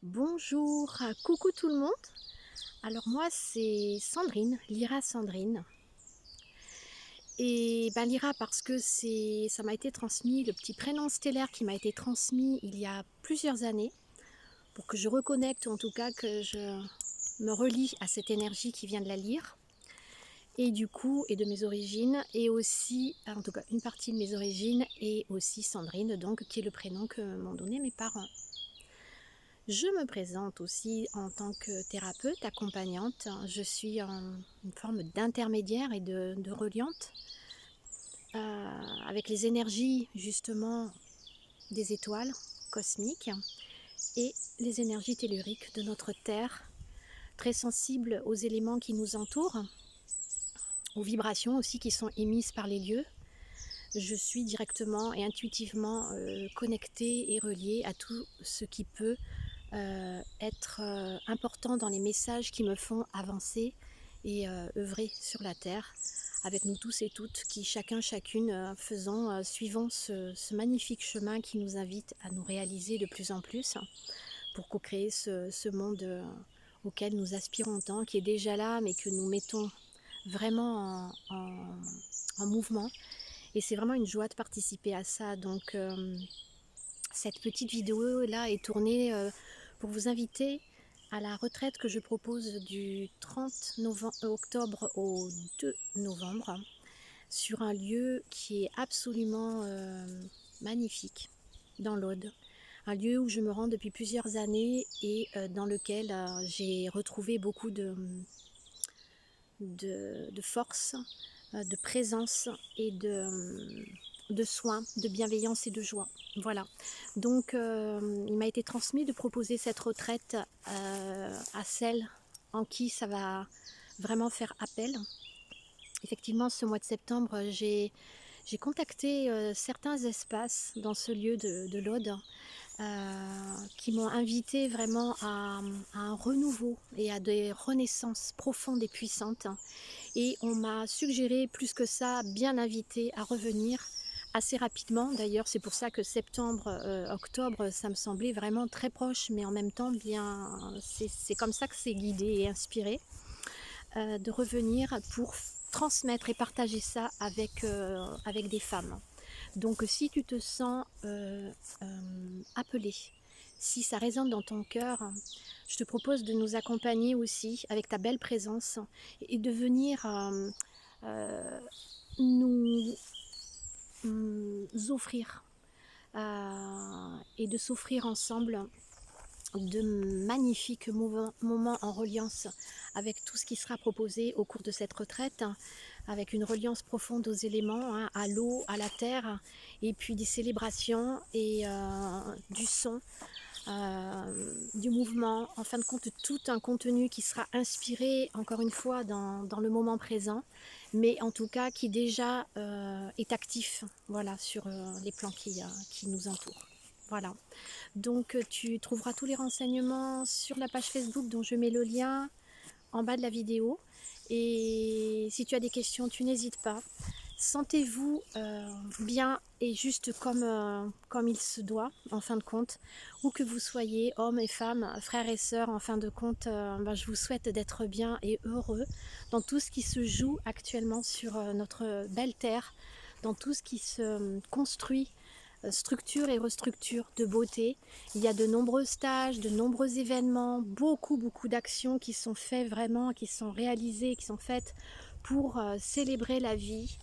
Bonjour, coucou tout le monde. Alors moi c'est Sandrine, Lyra Sandrine. Et ben Lyra parce que ça m'a été transmis, le petit prénom stellaire qui m'a été transmis il y a plusieurs années, pour que je reconnecte, ou en tout cas que je me relie à cette énergie qui vient de la lyre, et du coup, et de mes origines, et aussi, en tout cas une partie de mes origines, et aussi Sandrine, donc qui est le prénom que m'ont donné mes parents. Je me présente aussi en tant que thérapeute, accompagnante. Je suis une forme d'intermédiaire et de reliante avec les énergies justement des étoiles cosmiques et les énergies telluriques de notre Terre, très sensibles aux éléments qui nous entourent, aux vibrations aussi qui sont émises par les lieux. Je suis directement et intuitivement connectée et reliée à tout ce qui peut être important dans les messages qui me font avancer et œuvrer sur la Terre, avec nous tous et toutes qui chacun, chacune suivons ce magnifique chemin qui nous invite à nous réaliser de plus en plus pour co-créer ce monde auquel nous aspirons tant, qui est déjà là mais que nous mettons vraiment en mouvement. Et c'est vraiment une joie de participer à ça. Donc cette petite vidéo là est tournée pour vous inviter à la retraite que je propose du 30 octobre au 2 novembre sur un lieu qui est absolument magnifique dans l'Aude. Un lieu où je me rends depuis plusieurs années et dans lequel j'ai retrouvé beaucoup de force, de présence et de soins, de bienveillance et de joie. Voilà. Donc il m'a été transmis de proposer cette retraite à celles en qui ça va vraiment faire appel. Effectivement, ce mois de septembre, j'ai contacté certains espaces dans ce lieu de l'Aude qui m'ont invité vraiment à un renouveau et à des renaissances profondes et puissantes. Et on m'a suggéré plus que ça, bien invité à revenir assez rapidement. D'ailleurs, c'est pour ça que septembre, octobre, ça me semblait vraiment très proche, mais en même temps, bien, c'est comme ça que c'est guidé et inspiré, de revenir pour transmettre et partager ça avec des femmes. Donc si tu te sens appelé, si ça résonne dans ton cœur, je te propose de nous accompagner aussi avec ta belle présence et de venir nous offrir et de s'offrir ensemble de magnifiques moments en reliance avec tout ce qui sera proposé au cours de cette retraite, avec une reliance profonde aux éléments, hein, à l'eau, à la terre, et puis des célébrations et du son, du mouvement, en fin de compte tout un contenu qui sera inspiré encore une fois dans le moment présent, mais en tout cas qui déjà est actif, voilà, sur les plans qui nous entourent. Voilà, donc tu trouveras tous les renseignements sur la page Facebook dont je mets le lien en bas de la vidéo. Et si tu as des questions, tu n'hésites pas. Sentez-vous bien et juste comme il se doit, en fin de compte, où que vous soyez, hommes et femmes, frères et sœurs, en fin de compte, je vous souhaite d'être bien et heureux dans tout ce qui se joue actuellement sur notre belle terre, dans tout ce qui se construit, structure et restructure de beauté. Il y a de nombreux stages, de nombreux événements, beaucoup d'actions qui sont faites vraiment, qui sont réalisées, qui sont faites pour célébrer la vie,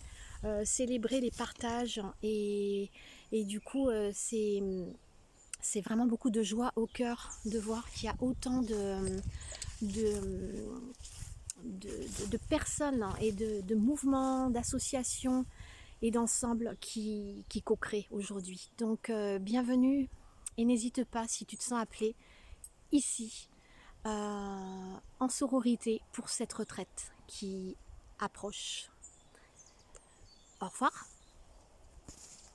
célébrer les partages et du coup c'est vraiment beaucoup de joie au cœur de voir qu'il y a autant de, de personnes et de mouvements, d'associations et d'ensemble qui co-créent aujourd'hui. Donc bienvenue et n'hésite pas si tu te sens appelé ici en sororité pour cette retraite qui approche. Au revoir.